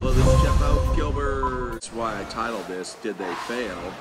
Hello, this is Jeff Gilbert. That's why I titled this, Did They Fail?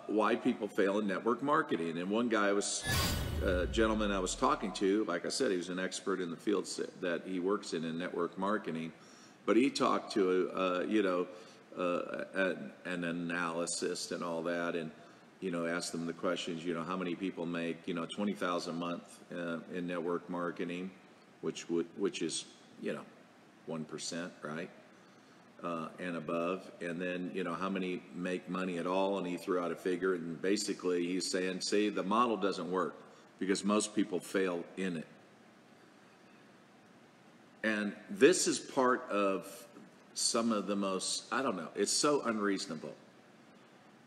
Why people fail in network marketing. And one guy was a gentleman I was talking to, like I said, he was an expert in the field that he works in network marketing, but he talked to an analyst and all that, and asked them the questions, how many people make $20,000 a month in network marketing, which is 1%, right? And above, and then how many make money at all, and he threw out a figure, and basically he's saying, see, the model doesn't work because most people fail in it. And this is part of some of the most, I don't know, it's so unreasonable.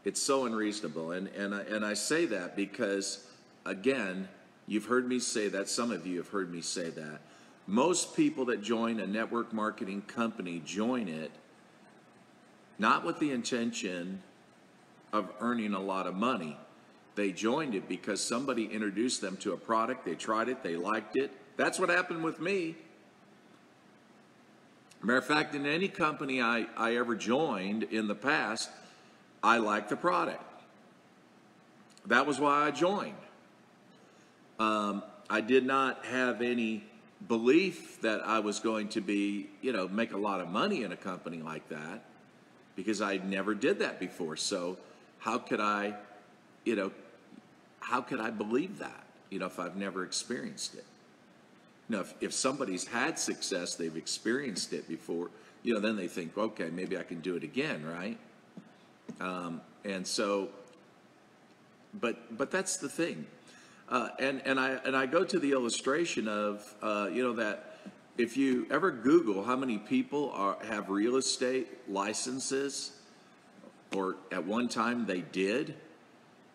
It's so unreasonable, and I say that because, again, you've heard me say that, some of you have heard me say that. Most people that join a network marketing company join it not with the intention of earning a lot of money. They joined it because somebody introduced them to a product, they tried it, they liked it. That's what happened with me. Matter of fact, in any company I ever joined in the past, I liked the product. That was why I joined. I did not have any belief that I was going to be, make a lot of money in a company like that, because I never did that before. So how could I believe that, if I've never experienced it? If somebody's had success, they've experienced it before, then they think, okay, maybe I can do it again, right? And so, but that's the thing. And I go to the illustration of that if you ever Google how many people have real estate licenses, or at one time they did,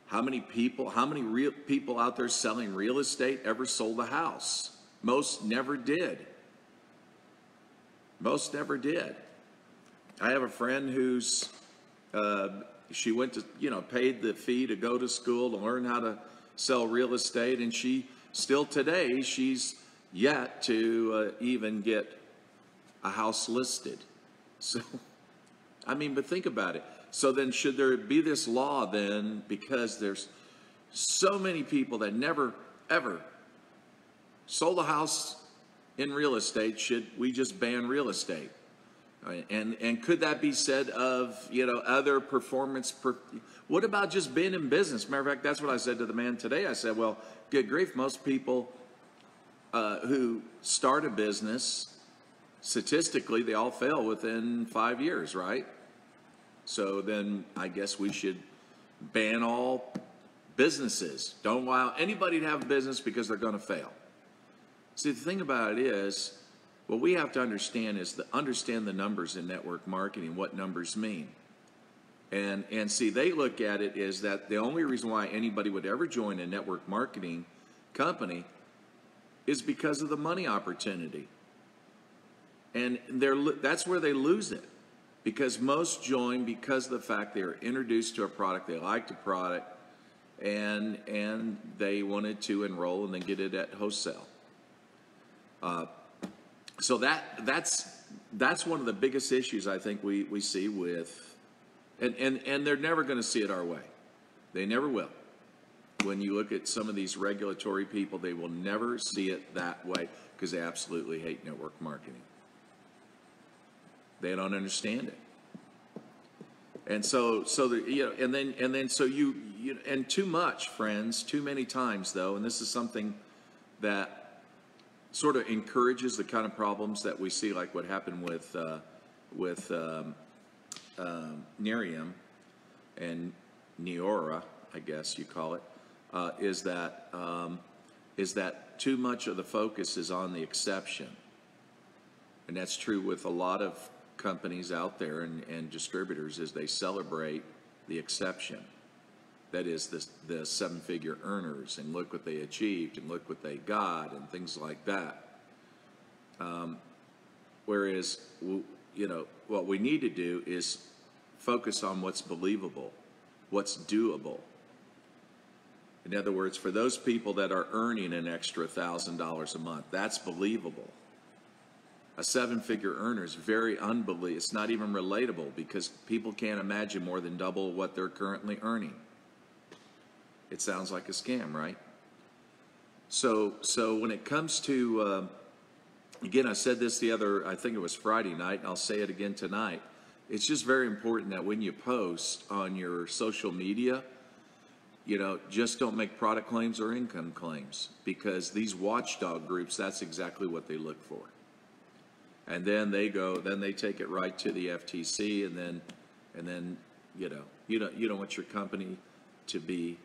how many real people out there selling real estate ever sold a house? Most never did. Most never did. I have a friend who's she went to paid the fee to go to school to learn how to sell real estate, and she still today, she's yet to even get a house listed. So, but think about it. So then should there be this law then, because there's so many people that never, ever sold a house in real estate, should we just ban real estate? And could that be said of, other performance? What about just being in business? Matter of fact, that's what I said to the man today. I said, well, good grief, most people who start a business, statistically, they all fail within 5 years, right? So then I guess we should ban all businesses. Don't allow anybody to have a business because they're going to fail. See, the thing about it is, what we have to understand is understand the numbers in network marketing, what numbers mean. And see, they look at it as that the only reason why anybody would ever join a network marketing company is because of the money opportunity. And that's where they lose it, because most join because of the fact they are introduced to a product, they like the product, and they wanted to enroll and then get it at wholesale. So that's one of the biggest issues I think we see with, and they're never going to see it our way. They never will. When you look at some of these regulatory people, they will never see it that way because they absolutely hate network marketing. They don't understand it. And so and too much, friends, too many times though, and this is something that sort of encourages the kind of problems that we see, like what happened with Miriam and Neora, I guess you call it, is that too much of the focus is on the exception. And that's true with a lot of companies out there and distributors, is they celebrate the exception. That is the seven-figure earners, and look what they achieved, and look what they got, and things like that. Whereas, what we need to do is focus on what's believable, what's doable. In other words, for those people that are earning an extra $1,000 a month, that's believable. A seven-figure earner is very unbelievable. It's not even relatable because people can't imagine more than double what they're currently earning. It sounds like a scam, right? So when it comes to, again, I said this I think it was Friday night, and I'll say it again tonight. It's just very important that when you post on your social media, just don't make product claims or income claims, because these watchdog groups, that's exactly what they look for. And then they take it right to the FTC, and then you don't want your company to be,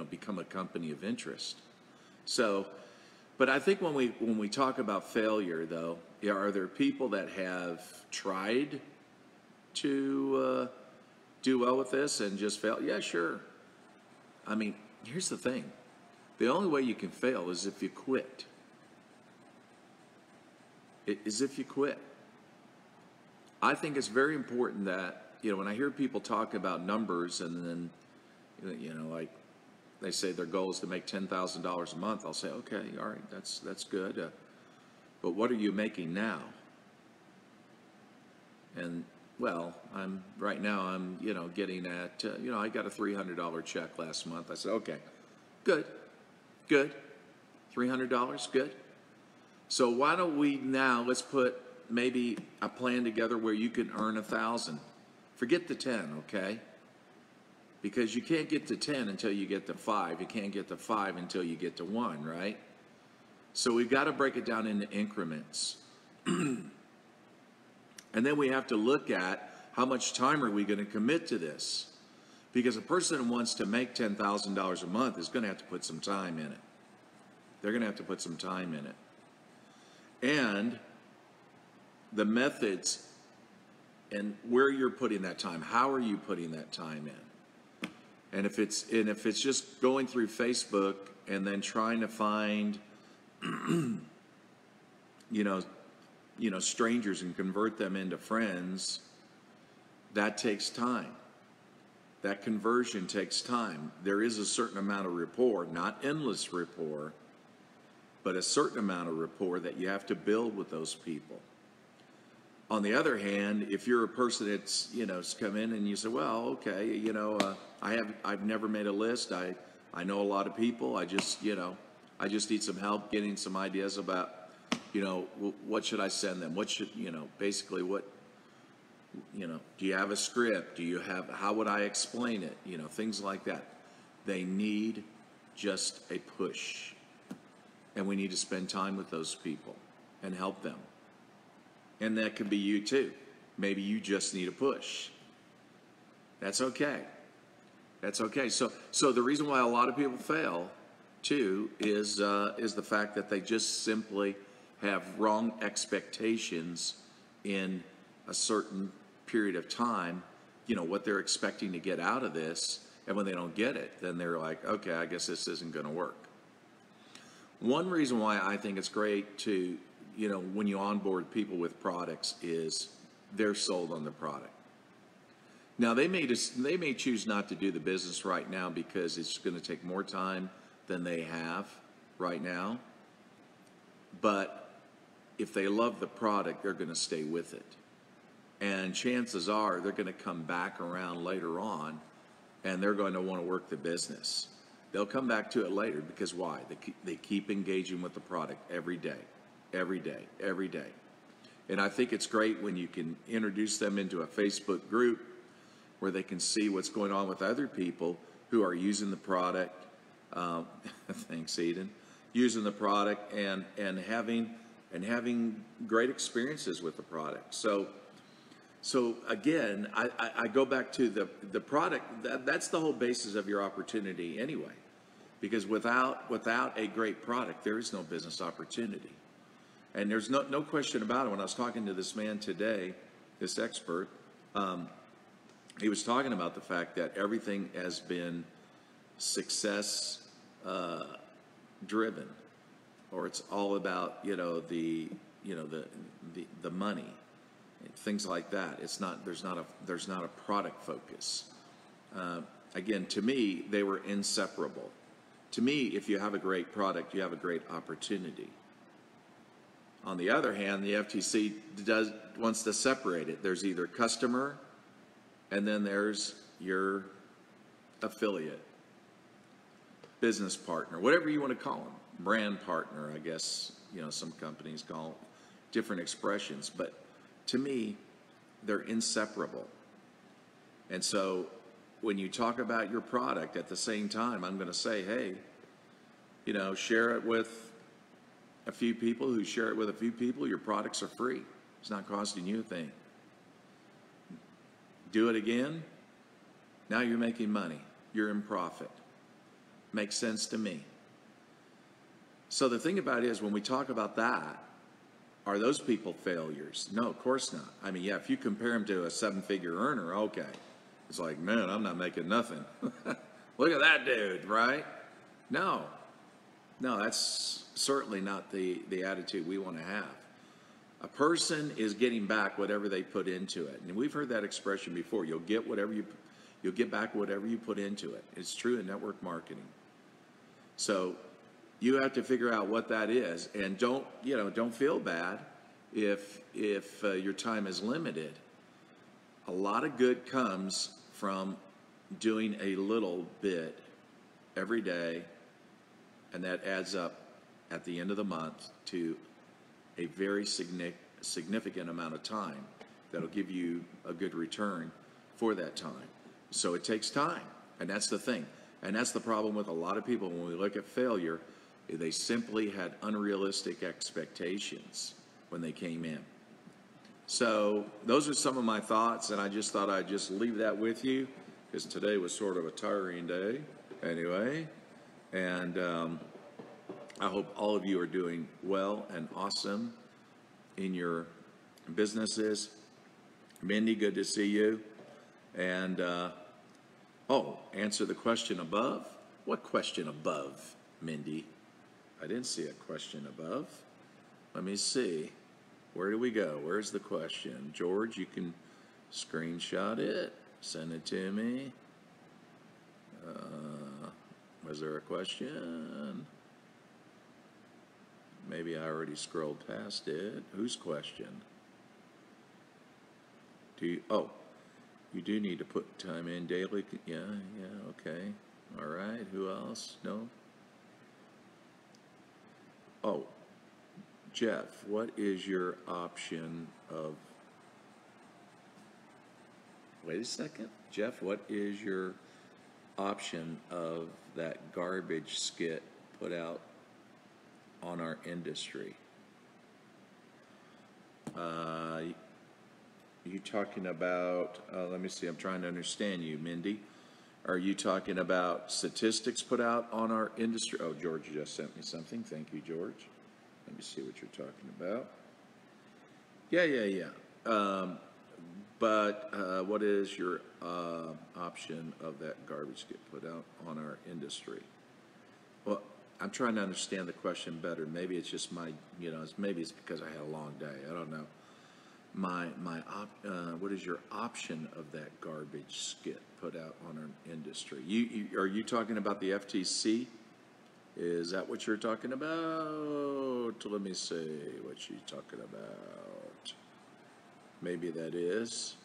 become a company of interest. So, but I think when we talk about failure, though, are there people that have tried to do well with this and just fail? Yeah, sure. I mean, here's the thing. The only way you can fail is if you quit. Is if you quit. I think it's very important that, when I hear people talk about numbers and then, like they say their goal is to make $10,000 a month, I'll say, okay, all right, that's good. But what are you making now? And, well, I'm getting at, I got a $300 check last month. I said, okay, good. $300, good. So why don't we now, let's put maybe a plan together where you can earn 1,000. Forget the 10, okay? Because you can't get to 10 until you get to 5. You can't get to 5 until you get to 1, right? So we've got to break it down into increments. And then we have to look at how much time are we going to commit to this? Because a person who wants to make $10,000 a month is going to have to put some time in it. They're going to have to put some time in it. And the methods and where you're putting that time, how are you putting that time in? And if it's just going through Facebook and then trying to find, strangers and convert them into friends, that takes time. That conversion takes time. There is a certain amount of rapport, not endless rapport, but a certain amount of rapport that you have to build with those people. On the other hand, if you're a person that's, come in and you say, well, okay, I've never made a list. I know a lot of people. I just need some help getting some ideas about, what should I send them? What should, basically what, do you have a script? How would I explain it? Things like that. They need just a push. And we need to spend time with those people and help them. And that could be you too. Maybe you just need a push. That's okay. That's okay. So the reason why a lot of people fail too is the fact that they just simply have wrong expectations in a certain period of time, what they're expecting to get out of this. And when they don't get it, then they're like, okay, I guess this isn't going to work. One reason why I think it's great to, when you onboard people with products is they're sold on the product. Now they may choose not to do the business right now because it's going to take more time than they have right now. But if they love the product, they're going to stay with it. And chances are they're going to come back around later on and they're going to want to work the business. They'll come back to it later because why? They keep engaging with the product every day, every day, every day. And I think it's great when you can introduce them into a Facebook group where they can see what's going on with other people who are using the product. Thanks, Eden. Using the product and having great experiences with the product. So again, I go back to the product. That's the whole basis of your opportunity anyway, because without a great product, there is no business opportunity. And there's no question about it. When I was talking to this man today, this expert, he was talking about the fact that everything has been success driven, or it's all about the money, things like that. It's not there's not a product focus. Again, to me, they were inseparable. To me, if you have a great product, you have a great opportunity. On the other hand, the FTC wants to separate it. There's either customer, and then there's your affiliate, business partner, whatever you want to call them, brand partner, I guess, some companies call different expressions. But to me, they're inseparable. And so when you talk about your product at the same time, I'm going to say, hey, share it with a few people who share it with a few people. Your products are free. It's not costing you a thing. Do it again. Now you're making money. You're in profit. Makes sense to me. So the thing about it is, when we talk about that, are those people failures? No, of course not. I mean, yeah, if you compare them to a 7-figure earner, okay. It's like, man, I'm not making nothing. Look at that dude, right? No, that's certainly not the attitude we want to have. A person is getting back whatever they put into it. And we've heard that expression before. You'll get back whatever you put into it. It's true in network marketing. So you have to figure out what that is, and don't feel bad if your time is limited. A lot of good comes from doing a little bit every day, and that adds up at the end of the month to a very significant amount of time that'll give you a good return for that time. So it takes time, and that's the thing. And that's the problem with a lot of people when we look at failure. They simply had unrealistic expectations when they came in. So those are some of my thoughts, and I just thought I'd just leave that with you, because today was sort of a tiring day anyway. And I hope all of you are doing well and awesome in your businesses. Mindy, good to see you. And, answer the question above. What question above, Mindy? I didn't see a question above. Let me see. Where do we go? Where's the question? George, you can screenshot it. Send it to me. Was there a question? Maybe I already scrolled past it. Whose question? You do need to put time in daily. Yeah, okay. All right. Who else? No? Oh, Jeff, what is your option of... Wait a second. Jeff, what is your option of that garbage skit put out on our industry? You talking about, let me see, I'm trying to understand you, Mindy. Are you talking about statistics put out on our industry? Oh, George just sent me something. Thank you, George. Let me see what you're talking about. Yeah. But what is your option of that garbage get put out on our industry? Well, I'm trying to understand the question better. Maybe it's just maybe it's because I had a long day. I don't know. what is your option of that garbage skit put out on our industry? Are you talking about the FTC? Is that what you're talking about? Let me see what she's talking about. Maybe that is.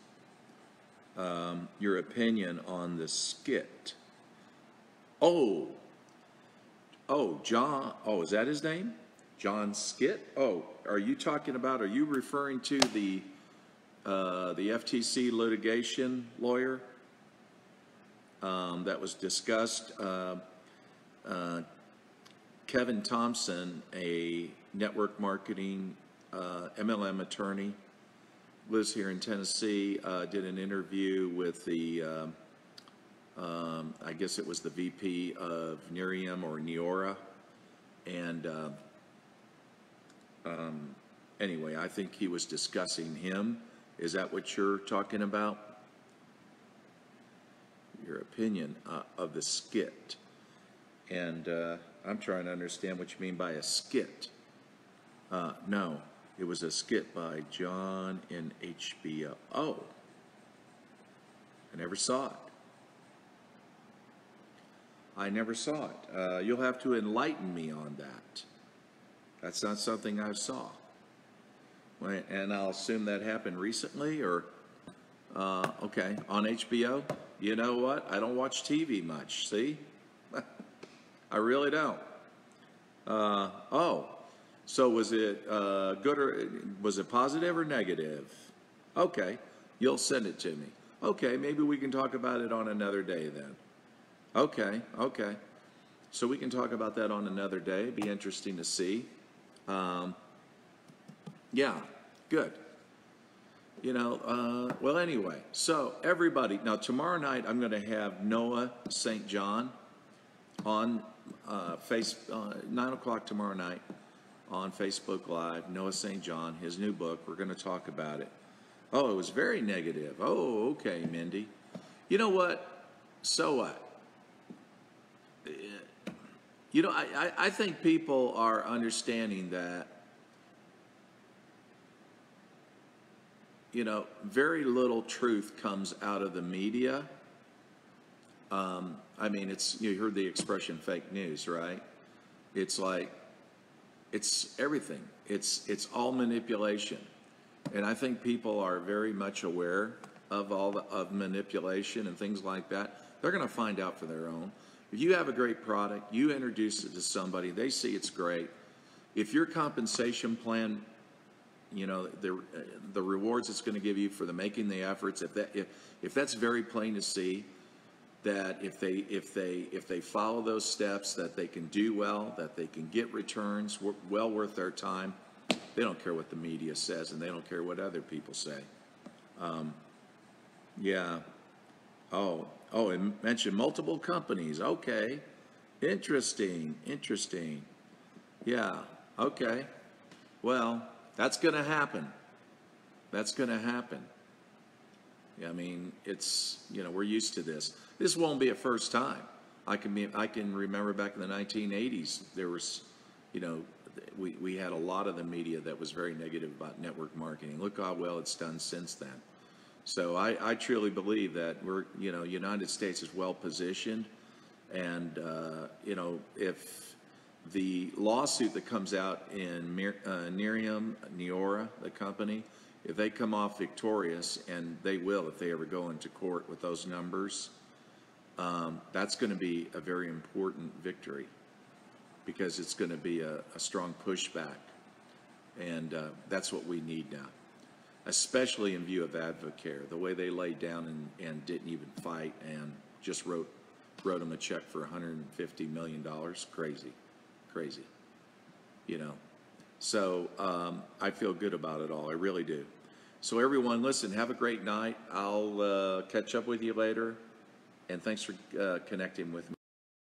Your opinion on the skit. Oh, John. Oh, is that his name? John Skit? Oh, are you referring to the FTC litigation lawyer that was discussed? Kevin Thompson, a network marketing MLM attorney, lives here in Tennessee, did an interview with I guess it was the VP of Nerium or Neora. And anyway, I think he was discussing him. Is that what you're talking about? Your opinion of the skit. And I'm trying to understand what you mean by a skit. No, it was a skit by John in HBO. Oh, I never saw it. I never saw it. You'll have to enlighten me on that. That's not something I saw. And I'll assume that happened recently, or, okay, on HBO? You know what? I don't watch TV much, see? I really don't. So was it good, or was it positive or negative? Okay, you'll send it to me. Okay, maybe we can talk about it on another day then. Okay. So we can talk about that on another day. It'd be interesting to see. Yeah, good. Well, anyway, so everybody, now tomorrow night I'm going to have Noah St. John on 9 o'clock tomorrow night on Facebook Live. Noah St. John, his new book. We're going to talk about it. Oh, it was very negative. Oh, okay, Mindy. You know what? So what? I think people are understanding that, very little truth comes out of the media. I mean, you heard the expression fake news, right? It's like, it's everything. It's all manipulation. And I think people are very much aware of of manipulation and things like that. They're going to find out for their own. If you have a great product, you introduce it to somebody, they see it's great. If your compensation plan, the rewards it's going to give you for making the efforts, if that's very plain to see, that if they follow those steps, that they can do well, that they can get returns well worth their time, they don't care what the media says, and they don't care what other people say. Yeah. Oh, it mentioned multiple companies. Okay. Interesting. Yeah. Okay. Well, that's going to happen. I mean, we're used to this. This won't be a first time. I can remember back in the 1980s, there was, we had a lot of the media that was very negative about network marketing. Look how well it's done since then. So I truly believe that United States is well positioned, and if the lawsuit that comes out in Nerium, Neora, the company, if they come off victorious, and they will if they ever go into court with those numbers, that's going to be a very important victory, because it's going to be a strong pushback, and that's what we need now. Especially in view of Advocare, the way they laid down and didn't even fight and just wrote them a check for $150 million. Crazy. So I feel good about it all. I really do. So everyone, listen, have a great night. I'll catch up with you later. And thanks for connecting with me.